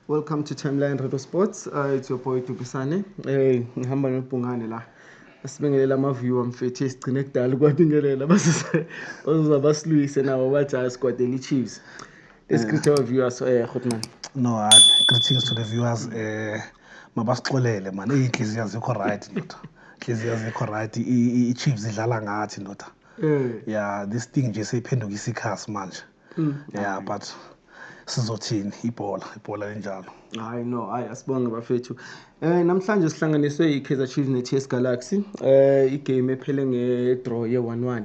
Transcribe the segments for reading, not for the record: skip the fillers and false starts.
Welcome to Timeline Radio Sports. It's your boy Tubisane. Ngihamba nobhungane la. Asibingelela ama-viewer mfethu esigcine kudala ukwabingelela basilwise nawo bathi squad eli Chiefs. Let's greet our viewers Khotman. No, greetings to the viewers. Mabasixolele man, inhliziyo azikho right ndoda. Inhliziyo azikho right. I-Chiefs idlala ngathi ndoda. Yeah, this thing nje seyiphenduka isikhasi manje. Yeah, but sizothini ibhola linjalo. Hayi no, asibonge bafethu. Namhlanje sihlanganiswe iKaizer Chiefs neTS Galaxy. Igame ephele ngedraw ye-1-1.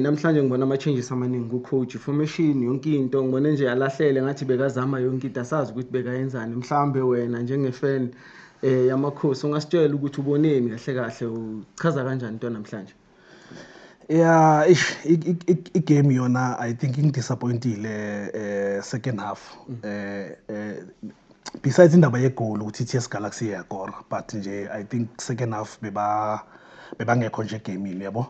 Namhlanje ngibona ama-changes amaningi ku-coach, formation yonke into ngibona nje alahlele ngathi bekazama yonke into asazi ukuthi bekayenzani. Mhlambe wena njengefan yamakhosi ungasitshela ukuthi uboneni kahle kahle uchaza kanjani into namhlanje? Yeah, i-game yona I think ingidisappointile second half. Besides indaba yegoal ukuthi iTS Galaxy iyakora, but nje I think second half bebangekho nje egamini yabo.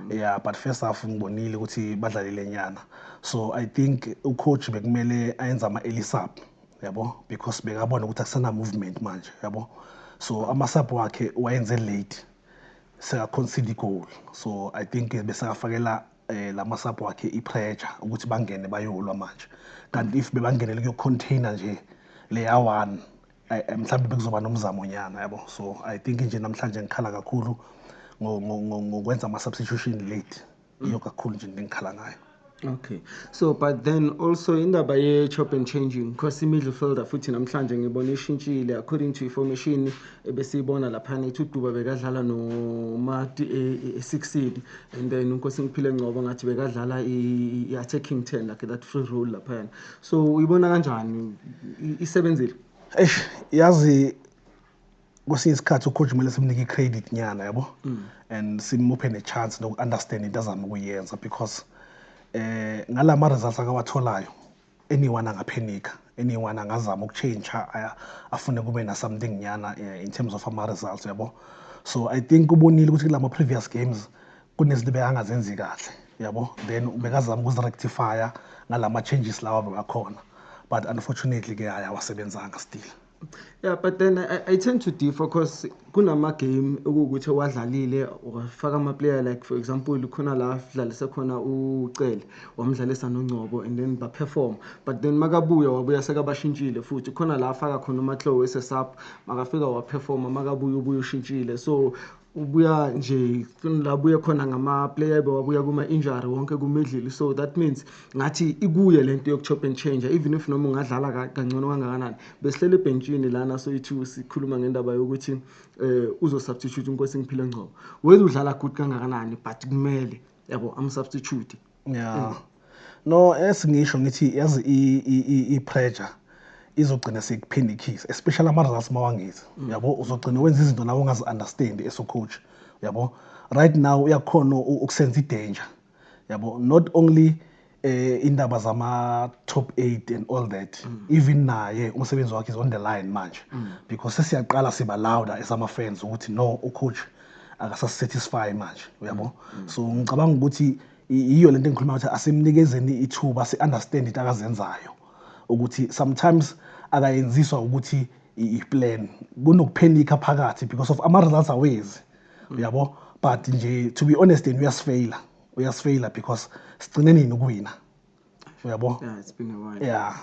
Yeah, but first half ngibonile ukuthi badlalile nyana. So I think ucoach bekumele ayenza ama-early sub yabo, because bekabona ukuthi akusana movement manje yabo. So ama-sub wakhe wayenze late, seka-concede goal. So I think besakafakela lama-sub wakhe i-pressure ukuthi bangene bayolwa manje. Kanti if bebangenele kuyo-container nje leya one, mhlawumbe bekuzoba nomzamo nyana yabo. So I think nje namhlanje ngikhala kakhulu ngokwenza ama-substitution late. Iyo kakhulu nje ngikhala ngayo. Okay, so but then also indaba ye-chop and changing, because i-midfielder futhi namhlanje ngibona ishintshile according to information ebesiyibona laphana ethi uDuba bekadlala noMati e-6 and then uNkosi Ngiphile Ngcobo ngathi bekadlala i-attacking 10 like that free role laphana. So uyibona kanjani isebenzile? Yazi kwesinye isikhathi ucoach kumele simnike i-credit nyana yabo, and simuphe ne-chance noku-understand into azama ukuyenza, because ngalama results akawatholayo anyone angaphenika, anyone angazama ukuchange afune kube na something nyana in terms of ama results yabo. So I think ubonile ukuthi kulama previous games kunezinto beyangazenzi kahle yabo, then bekazama ukuzirectify ngalama changes lawa bebakhona, but unfortunately ke ayawasebenzanga still. Yeah, but then I tend to differ because kunama game ukuthi wadlalile wafaka ama player like for example khona la dlalisa khona uCele wamdlalisa noNgcobo and then ba perform, but then makabuya wabuya sekabashintshile futhi khona la afaka khona uMahlo wese sub makafika wa perform makabuya ushintshile. So ubuya nje labuya khona ngama player bewabuya kuma injury wonke kumidlili. So that means ngathi ikuye lento yokuchop and change, even if noma ungadlala kangcono kangakanani besihlele benchini lana. So ithu sikhuluma ngendaba yokuthi uzo substitute uNkosi Ngiphile Ngcobo, whether udlala good kangakanani but kumele yabo am substitute. Yeah, no, esingisho ngithi yazi i-pressure izogcina sekuphenikisa, especially ama-results mawangithi yabo. Uzogcina wenza izinto nawe ungazi understand as a coach yabo. Right now uyakhona ukusenza i-danger yabo, not only indaba zama top 8 and all that, even naye umsebenzi wakhe is on the line manje, because sesiyaqala siba louder as ama-fans ukuthi no, ucoach akasa-satisfy manje yabo. So ngicabanga ukuthi iyo lento engikhuluma ukuthi asimnikezeni ithuba si-understand into akazenzayo, ukuthi sometimes akayenziswa ukuthi i-plan kunokuphenika phakathi because of ama-results awezi yabo. But nje to be honest uyasifeyila because sigcine nini ukuwina yabo. Yeah, it's been a while. Yeah.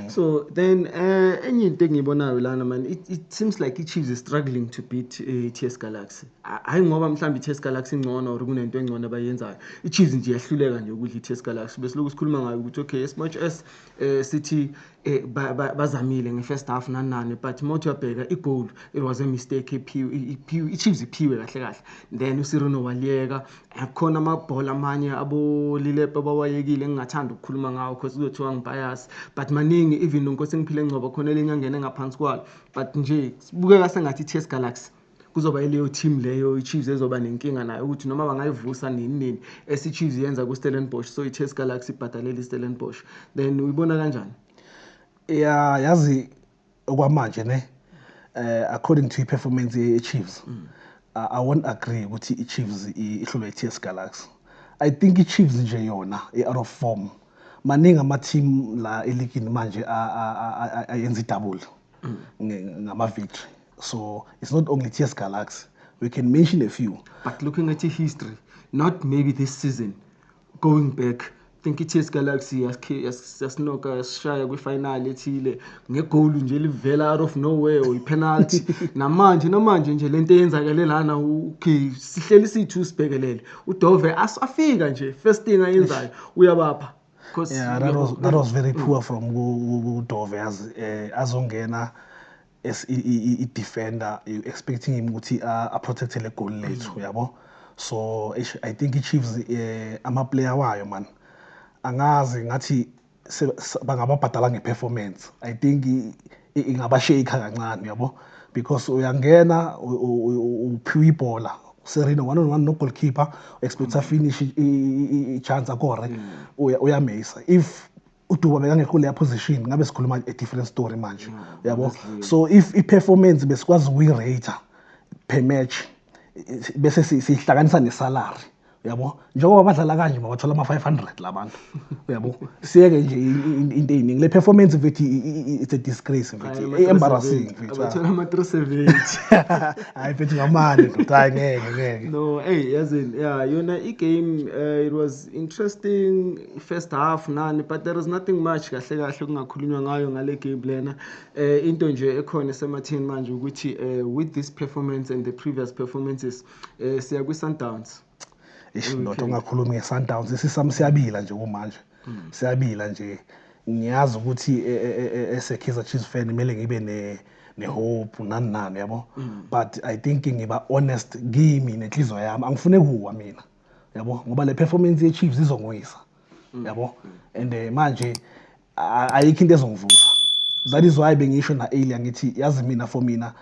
So then enye into engiyibonayo lana man, it seems like iChiefs is struggling to beat TS Galaxy. Hayi ngoba mhlawumbe iTS Galaxy ingcono or kunento engcono abayenzayo, iChiefs nje yahluleka nje ukudla iTS Galaxy. Besiloku sikhuluma ngayo ukuthi okay, as much as sithi bazamile nge-first half nanani, but mothi uyabheka igoal it was a mistake. iChiefs iphiwe kahle kahle, then uSirino waliyeka. Khona amabhola amanye abolilepe abawayekile engingathanda ukukhuluma ngawo because kuzothiwa ngibias, but maningi even uNkosi Ngiphile Ngcobo khona elinye angene ngaphansi kwalo. But nje sibukeka sengathi iTS Galaxy kuzoba leyo team leyo iChiefs ezoba nenkinga nayo ukuthi noma bangayivusa nini esiChiefs yenza kuStellenbosch. So iTS Galaxy ibhadalela iStellenbosch, then uyibona kanjani? Yeah, yazi okwamanje ne according to i-performance ye-Chiefs, I won't agree ukuthi i-Chiefs ihlulwe i-TS Galaxy. I think i-Chiefs nje yona out of form maningi ama-team la eligini manje ayenza i-double ngama-victory. So it's not only TS Galaxy. We can mention a few. But looking at your history, not maybe this season, going back, I think TS Galaxy yasinoka yasishaya kwi-final ethile ngegoal nje livela out of nowhere or i-penalty. namanje nje lento eyenzakele lana okay sihleli sithu sibhekelele. uDove afika nje first thing ayenzayo uyabapha. Yeah, that was very poor from uDove azongena as i-defender expecting him ukuthi a-protect le goal lethu yabo. So I think i-Chiefs ama-player wayo man angazi ngathi bangababhadala nge-performance. I think ingabashake kancane yabo because uyangena uphiwe ibhola Serena 1-on-1 no goalkeeper expect finish i-chance akore uyamesa. If uDuba bekangekho leya position ngabe sikhuluma a different story manje yabo. So if i-performance besikwazi uyi-rate per match bese sihlanganisa ne-salary yabo, njengoba badlala kanje bathola ama-500 labantu yabo. Siyeke nje into eyiningi le performance mfethu it's a disgrace mfethu embarrassing mfethu abathola ama-370 hayi mfethu ngamane hayi ngeke no yazini yona i-game it was interesting first half nani but there is nothing much kahle kungakhulunywa ngayo ngale game lena. Into nje ekhona esematheni manje ukuthi with this performance and the previous performances siya kwi-Sundowns. Ndoda ungakhulumi nge-Sundowns isisami siyabila nje kumanje siyabila nje. Ngiyazi ukuthi ese-Kaizer Chiefs fan kumele ngibe ne-hope nani yabo, but I think ngiba honest kimi nenhliziyo yami angifune kuwa mina yabo ngoba le performance ye-Chiefs izongwisa yabo and manje ayikho into ezongivusa. That is why bengisho na earlier ngithi yazi mina for mina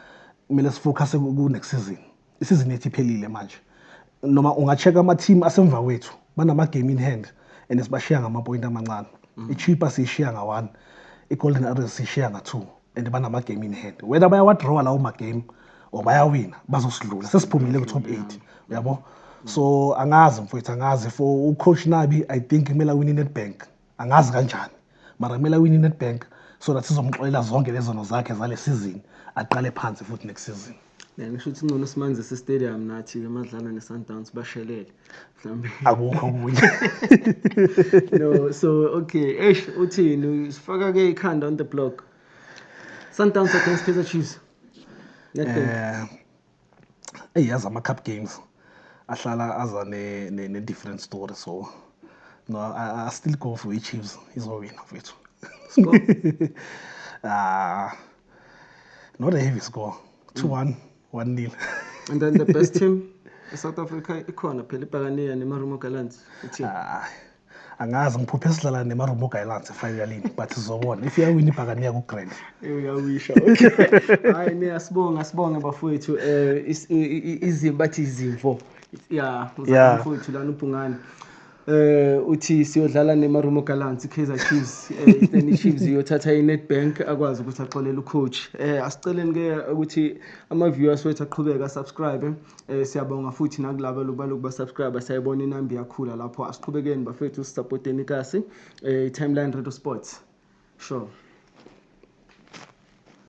kumele sifocus ku next season. Isizini yethu iphelile manje. Noma unga-check ama-team asemva kwethu banama-game in hand and sibashiya ngama-point amancane. I-Chippa siyishiya nga-1, i-Golden Arrows siyishiya nga-2 and banama-game in hand. Whether bayawadrawa lawo ma-game or bayawina bazosidlula sesiphumile ku-top 8 yabo. So angazi mfowethu angazi for ucoach Nabi I think kumele awine i-Nedbank. Angazi kanjani mara kumele awine i-Nedbank so that sizomxolela zonke lezono zakhe zale season aqale phansi futhi next season. Ngisho ukuthi ngcono simanze stadium nathi emadlala ne-Sundowns bashelele mhlambe akukho kunye no. So okay uthini sifaka ke ikhanda on the block Sundowns against Kaizer Chiefs. Yazi ama-cup games ahlala aza ne-different story. So no, I still go for i-Chiefs izowina mfethu. Score not a heavy score 2-1 1-0 and then the best team South Africa ikhona phela iBhakaniya neMarumo Gallants. Angazi ngiphuphe sidlala neMarumo Gallants finally but sizobona if yawina iBhakaniya ku-grand uyawisha. Okay hayi sibonga bafowethu izimvo bathi izimvo mfowethu lana uBhungane uthi siyodlala neMarumo Gallants Kaizer Chiefs then Chiefs iyothatha i-Nedbank akwazi ukuthi axolele ucoach. Asiceleni ke ukuthi ama-viewers wethu aqhubeka subscribe. Siyabonga futhi nakulabo lokuba subscribe sayibona inamba yakhula lapho asiqhubekeni bafethu sisupporteni kasi timeline Radio Sports sure.